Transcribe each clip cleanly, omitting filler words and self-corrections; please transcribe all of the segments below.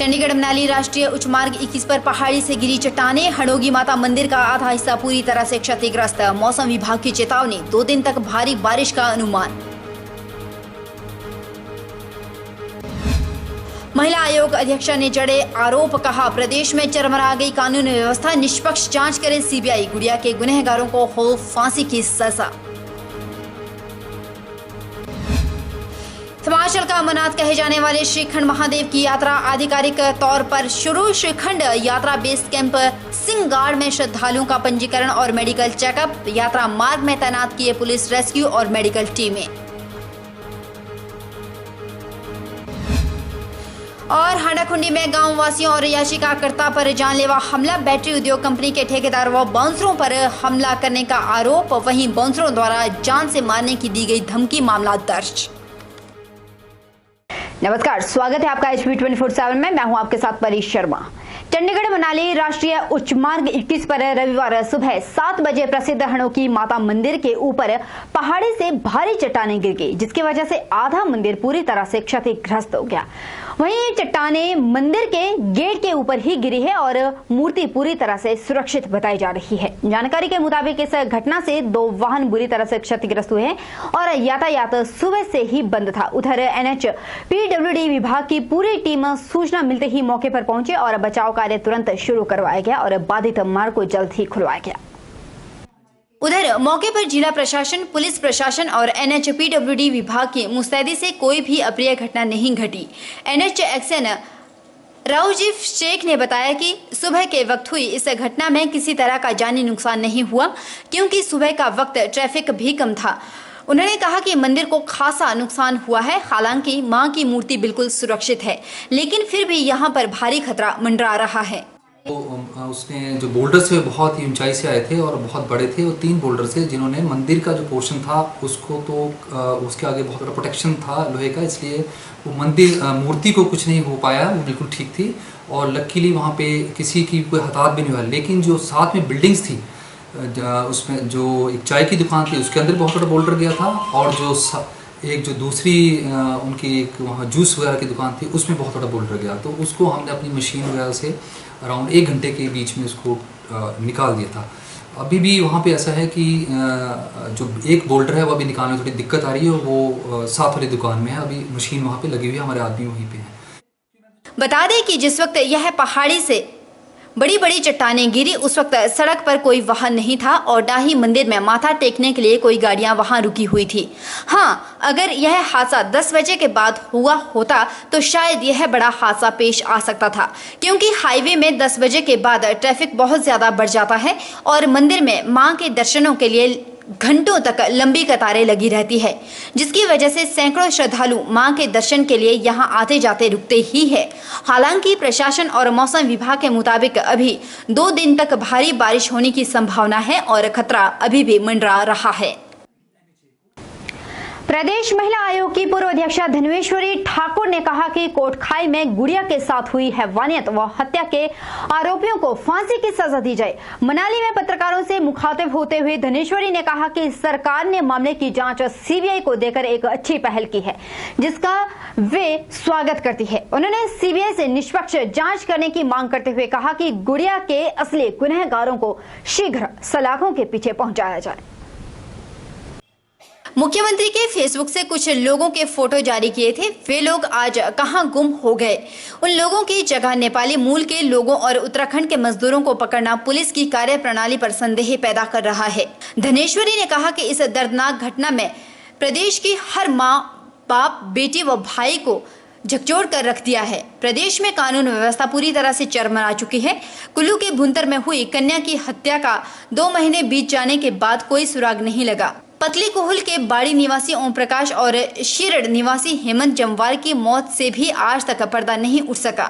चंडीगढ़ मनाली राष्ट्रीय उच्च मार्ग 21 पर पहाड़ी से गिरी चट्टानें, हड़ोगी माता मंदिर का आधा हिस्सा पूरी तरह से क्षतिग्रस्त। मौसम विभाग की चेतावनी, 2 दिन तक भारी बारिश का अनुमान। महिला आयोग अध्यक्षा ने जड़े आरोप, कहा प्रदेश में चरमरा गई कानून व्यवस्था, निष्पक्ष जांच करे सीबीआई, गुड़िया के गुनहगारों को हो फांसी की सजा। हिमाचल का अमरनाथ कहे जाने वाले श्रीखंड महादेव की यात्रा आधिकारिक तौर पर शुरू। श्रीखंड यात्रा बेस कैंप सिंहगाड़ में श्रद्धालुओं का पंजीकरण और मेडिकल चेकअप। यात्रा मार्ग में तैनात किए पुलिस, रेस्क्यू और मेडिकल टीमें। और हांडाखुंडी में गांव वासियों और याचिकाकर्ता पर जानलेवा हमला। बैटरी उद्योग कंपनी के ठेकेदार व बाउंसरों पर हमला करने का आरोप, वहीं बाउंसरों द्वारा जान से मारने की दी गई धमकी, मामला दर्ज। नमस्कार, स्वागत है आपका HP 24/7 में। मैं हूं आपके साथ परी शर्मा। चंडीगढ़ मनाली राष्ट्रीय उच्च मार्ग 21 पर रविवार सुबह 7 बजे प्रसिद्ध हड़ोगी माता मंदिर के ऊपर पहाड़ी से भारी चट्टानें गिर गई, जिसकी वजह से आधा मंदिर पूरी तरह से क्षतिग्रस्त हो गया। वहीं ये चट्टानें मंदिर के गेट के ऊपर ही गिरी है और मूर्ति पूरी तरह से सुरक्षित बताई जा रही है। जानकारी के मुताबिक इस घटना से 2 वाहन बुरी तरह से क्षतिग्रस्त हुए हैं और यातायात सुबह से ही बंद था। उधर NHPWD विभाग की पूरी टीम सूचना मिलते ही मौके पर पहुंचे और बचाव कार्य तुरंत शुरू करवाया गया और बाधित मार्ग को जल्द ही खुलवाया गया। उधर मौके पर जिला प्रशासन, पुलिस प्रशासन और NHPWD विभाग की मुस्तैदी से कोई भी अप्रिय घटना नहीं घटी। NHXN राउजीफ शेख ने बताया कि सुबह के वक्त हुई इस घटना में किसी तरह का जानी नुकसान नहीं हुआ, क्योंकि सुबह का वक्त ट्रैफिक भी कम था। उन्होंने कहा कि मंदिर को खासा नुकसान हुआ है। हालांकि मां की मूर्ति बिल्कुल सुरक्षित है, लेकिन फिर भी यहां पर भारी खतरा मंडरा रहा है। तो उसने जो बोल्डर्स थे बहुत ही ऊंचाई से आए थे और बहुत बड़े थे। वो 3 बोल्डर्स थे जिन्होंने मंदिर का जो पोर्शन था उसको, तो उसके आगे बहुत बड़ा प्रोटेक्शन था लोहे का, इसलिए वो मंदिर मूर्ति को कुछ नहीं हो पाया, वो बिल्कुल ठीक थी। और लकीली वहाँ पे किसी की कोई हताहत भी नहीं हुआ। लेकिन जो साथ में बिल्डिंग्स थी, उसमें जो एक चाय की दुकान थी उसके अंदर बहुत बड़ा बोल्डर गया था, और जो दूसरी उनकी एक वहाँ जूस वगैरह की दुकान थी उसमें बहुत बड़ा बोल्डर गया। तो उसको हमने अपनी मशीन वगैरह से अराउंड 1 घंटे के बीच में उसको निकाल दिया था। अभी भी वहाँ पे ऐसा है कि जो एक बोल्डर है वो अभी निकालने में थोड़ी दिक्कत आ रही है, और वो साथ वाली दुकान में है। अभी मशीन वहाँ पे लगी हुई है, हमारे आदमी वहीं पे हैं। बता दें कि जिस वक्त यह पहाड़ी से बड़ी बड़ी चट्टानें गिरी, उस वक्त सड़क पर कोई वाहन नहीं था और ना ही मंदिर में माथा टेकने के लिए कोई गाड़ियां वहां रुकी हुई थी। हाँ, अगर यह हादसा 10 बजे के बाद हुआ होता तो शायद यह बड़ा हादसा पेश आ सकता था, क्योंकि हाईवे में 10 बजे के बाद ट्रैफिक बहुत ज्यादा बढ़ जाता है और मंदिर में मां के दर्शनों के लिए घंटों तक लंबी कतारें लगी रहती है, जिसकी वजह से सैकड़ों श्रद्धालु मां के दर्शन के लिए यहां आते जाते रुकते ही है। हालांकि प्रशासन और मौसम विभाग के मुताबिक अभी 2 दिन तक भारी बारिश होने की संभावना है और खतरा अभी भी मंडरा रहा है। प्रदेश महिला आयोग की पूर्व अध्यक्षा धनेश्वरी ठाकुर ने कहा कि कोटखाई में गुड़िया के साथ हुई हैवानियत व हत्या के आरोपियों को फांसी की सजा दी जाए। मनाली में पत्रकारों से मुखातिब होते हुए धनेश्वरी ने कहा कि सरकार ने मामले की जांच सीबीआई को देकर एक अच्छी पहल की है, जिसका वे स्वागत करती है। उन्होंने सीबीआई से निष्पक्ष जांच करने की मांग करते हुए कहा कि गुड़िया के असली गुनहगारों को शीघ्र सलाखों के पीछे पहुंचाया जाए। मुख्यमंत्री के फेसबुक से कुछ लोगों के फोटो जारी किए थे। वे लोग आज कहां गुम हो गए? उन लोगों की जगह नेपाली मूल के लोगों और उत्तराखंड के मजदूरों को पकड़ना पुलिस की कार्यप्रणाली पर संदेह पैदा कर रहा है। धनेश्वरी ने कहा कि इस दर्दनाक घटना में प्रदेश की हर माँ, बाप, बेटी व भाई को झकझोर कर रख दिया है। प्रदेश में कानून व्यवस्था पूरी तरह से चरमरा चुकी है। कुल्लू के भुंतर में हुई कन्या की हत्या का 2 महीने बीत जाने के बाद कोई सुराग नहीं लगा। पतली कोहल के बाड़ी निवासी ओम प्रकाश और शिरड निवासी हेमंत जमवाल की मौत से भी आज तक पर्दा नहीं उठ सका।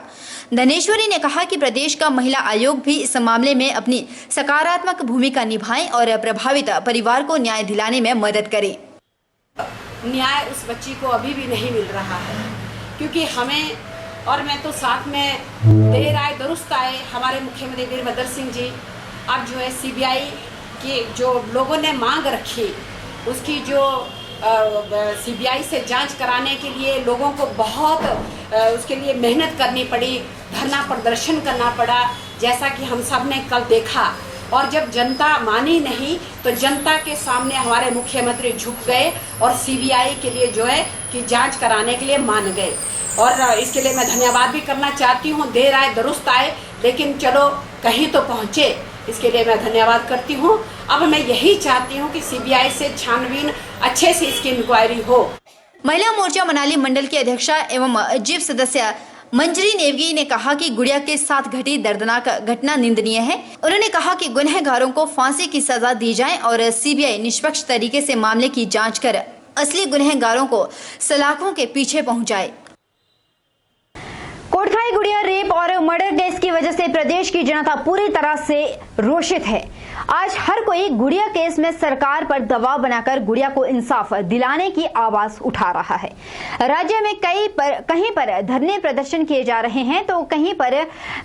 धनेश्वरी ने कहा कि प्रदेश का महिला आयोग भी इस मामले में अपनी सकारात्मक भूमिका निभाए और प्रभावित परिवार को न्याय दिलाने में मदद करे। न्याय उस बच्ची को अभी भी नहीं मिल रहा है, क्योंकि हमें, और मैं तो साथ में देर आए दुरुस्त आए, हमारे मुख्यमंत्री वीरभद्र सिंह जी अब जो है सीबीआई की जो लोगों ने मांग रखी उसकी जो सीबीआई से जांच कराने के लिए लोगों को बहुत उसके लिए मेहनत करनी पड़ी, धरना प्रदर्शन करना पड़ा, जैसा कि हम सब ने कल देखा। और जब जनता मानी नहीं तो जनता के सामने हमारे मुख्यमंत्री झुक गए और सीबीआई के लिए जो है कि जांच कराने के लिए मान गए। और इसके लिए मैं धन्यवाद भी करना चाहती हूँ। देर आए दुरुस्त आए, लेकिन चलो कहीं तो पहुँचे, इसके लिए मैं धन्यवाद करती हूँ। अब मैं यही चाहती हूँ कि सीबीआई से छानबीन अच्छे से इसकी इंक्वायरी हो। महिला मोर्चा मनाली मंडल की अध्यक्षा एवं जीव सदस्य मंजरी नेवगी ने कहा कि गुड़िया के साथ घटी दर्दनाक घटना निंदनीय है। उन्होंने कहा कि गुनहगारों को फांसी की सजा दी जाए और सीबीआई निष्पक्ष तरीके से मामले की जांच कर असली गुनहगारों को सलाखों के पीछे पहुंचाए। कोटखाई गुड़िया रेप और मर्डर केस की वजह से प्रदेश की जनता पूरी तरह से रोषित है। आज हर कोई गुड़िया केस में सरकार पर दबाव बनाकर गुड़िया को इंसाफ दिलाने की आवाज उठा रहा है। राज्य में कहीं पर धरने प्रदर्शन किए जा रहे हैं तो कहीं पर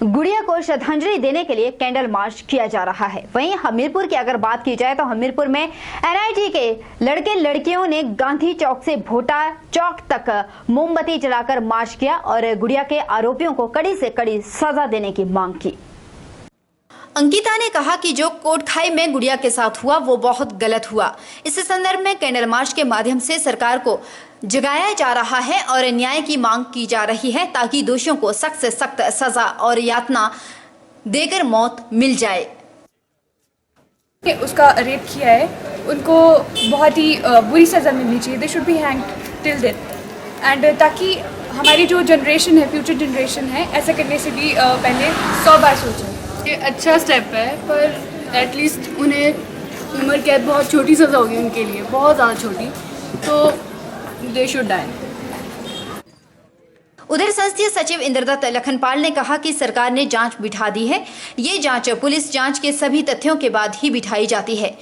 गुड़िया को श्रद्धांजलि देने के लिए कैंडल मार्च किया जा रहा है। वहीं हमीरपुर की अगर बात की जाए तो हमीरपुर में एनआईटी के लड़के लड़कियों ने गांधी चौक से भोटा चौक तक मोमबत्ती जलाकर मार्च किया और गुड़िया के आरोपियों को कड़ी से कड़ी सजा देने की मांग की। अंकिता ने कहा कि जो कोटखाई में गुड़िया के साथ हुआ वो बहुत गलत हुआ। इस संदर्भ में कैंडल मार्च के माध्यम से सरकार को जगाया जा रहा है और न्याय की मांग की जा रही है ताकि दोषियों को सख्त से सख्त सजा और यातना देकर मौत मिल जाए। उसका रेप किया है उनको बहुत ही बुरी सजा मिलनी चाहिए। They should be hanged till death and ताकि हमारी जो जनरेशन है, फ्यूचर जनरेशन है, ऐसा करने से भी पहले 100 बार सोचें। ये अच्छा स्टेप है, पर एटलीस्ट उन्हें उम्र कैद बहुत छोटी सज़ा होगी उनके लिए, बहुत ज़्यादा छोटी, तो दे शुड डाई। उधर संसदीय सचिव इंद्रदत्त लखनपाल ने कहा कि सरकार ने जांच बिठा दी है। ये जांच पुलिस जांच के सभी तथ्यों के बाद ही बिठाई जाती है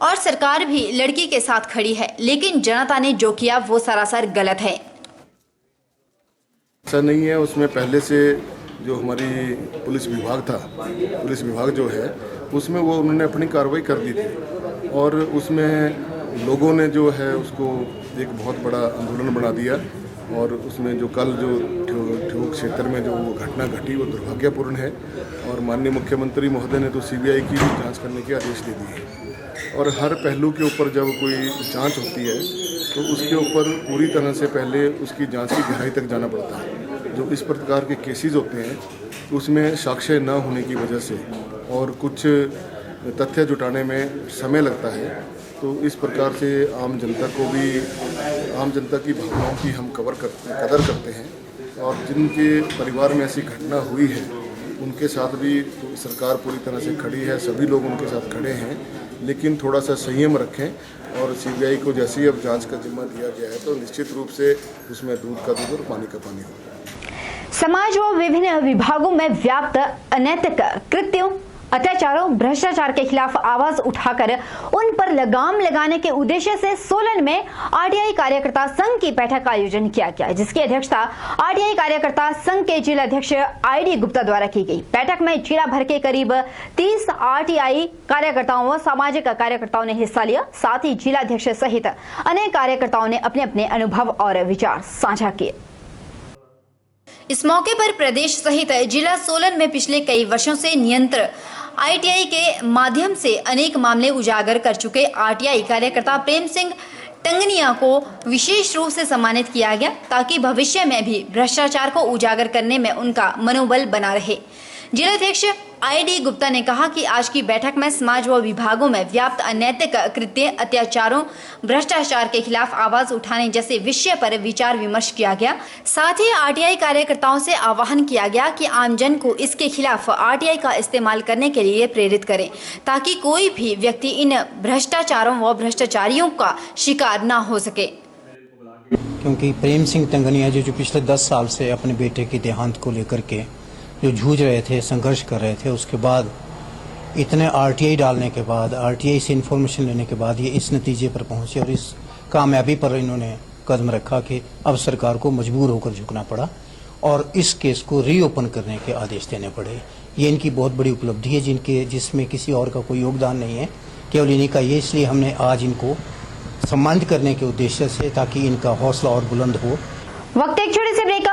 और सरकार भी लड़की के साथ खड़ी है, लेकिन जनता ने जो किया वो सरासर गलत है। ऐसा नहीं है, उसमें पहले से जो हमारी पुलिस विभाग था, पुलिस विभाग जो है उसमें वो उन्होंने अपनी कार्रवाई कर दी थी और उसमें लोगों ने जो है उसको एक बहुत बड़ा आंदोलन बना दिया और उसमें जो कल जो ठियोग क्षेत्र में जो वो घटना घटी वो दुर्भाग्यपूर्ण है और माननीय मुख्यमंत्री महोदय ने तो सीबीआई की भी जांच करने के आदेश दे दिए और हर पहलू के ऊपर जब कोई जांच होती है तो उसके ऊपर पूरी तरह से पहले उसकी जांच की गहराई तक जाना पड़ता है। जो इस प्रकार के केसेस होते हैं उसमें साक्ष्य न होने की वजह से और कुछ तथ्य जुटाने में समय लगता है, तो इस प्रकार से आम जनता की भावनाओं की हम कदर करते हैं और जिनके परिवार में ऐसी घटना हुई है उनके साथ भी तो सरकार पूरी तरह से खड़ी है, सभी लोग उनके साथ खड़े हैं, लेकिन थोड़ा सा संयम रखें और सीबीआई को जैसे ही अब जांच का जिम्मा दिया गया है तो निश्चित रूप से उसमें दूध का दूध और पानी का पानी होगा। समाज व विभिन्न विभागों में व्याप्त अनैतिक कृत्यों, अत्याचारों, भ्रष्टाचार के खिलाफ आवाज उठाकर उन पर लगाम लगाने के उद्देश्य से सोलन में आरटीआई कार्यकर्ता संघ की बैठक का आयोजन किया गया, जिसकी अध्यक्षता आरटीआई कार्यकर्ता संघ के जिला अध्यक्ष आईडी गुप्ता द्वारा की गई। बैठक में जिला भर के करीब 30 आरटीआई कार्यकर्ताओं व सामाजिक कार्यकर्ताओं ने हिस्सा लिया। साथ ही जिला अध्यक्ष सहित अनेक कार्यकर्ताओं ने अपने अपने अनुभव और विचार साझा किए। इस मौके पर प्रदेश सहित जिला सोलन में पिछले कई वर्षों से नियंत्रण आईटीआई के माध्यम से अनेक मामले उजागर कर चुके आरटीआई कार्यकर्ता प्रेम सिंह टंगनिया को विशेष रूप से सम्मानित किया गया ताकि भविष्य में भी भ्रष्टाचार को उजागर करने में उनका मनोबल बना रहे। जिलाध्यक्ष आईडी गुप्ता ने कहा कि आज की बैठक में समाज व विभागों में व्याप्त अनैतिक कृत्य, अत्याचारों, भ्रष्टाचार के खिलाफ आवाज उठाने जैसे विषय पर विचार विमर्श किया गया। साथ ही आरटीआई कार्यकर्ताओं से आह्वान किया गया कि आमजन को इसके खिलाफ आरटीआई का इस्तेमाल करने के लिए प्रेरित करें ताकि कोई भी व्यक्ति इन भ्रष्टाचारों व भ्रष्टाचारियों का शिकार न हो सके। क्योंकि प्रेम सिंह टंगनिया जो पिछले 10 साल से अपने बेटे के देहांत को लेकर के जो जूझ रहे थे, संघर्ष कर रहे थे, उसके बाद इतने आरटीआई डालने के बाद, आरटीआई से इन्फॉर्मेशन लेने के बाद ये इस नतीजे पर पहुंचे और इस कामयाबी पर इन्होंने कदम रखा कि अब सरकार को मजबूर होकर झुकना पड़ा और इस केस को रीओपन करने के आदेश देने पड़े। ये इनकी बहुत बड़ी उपलब्धि है जिसमें किसी और का कोई योगदान नहीं है, केवल इन्हीं का ये। इसलिए हमने आज इनको सम्मानित करने के उद्देश्य से ताकि इनका हौसला और बुलंद हो। वक्त एक छोटे से ब्रेक।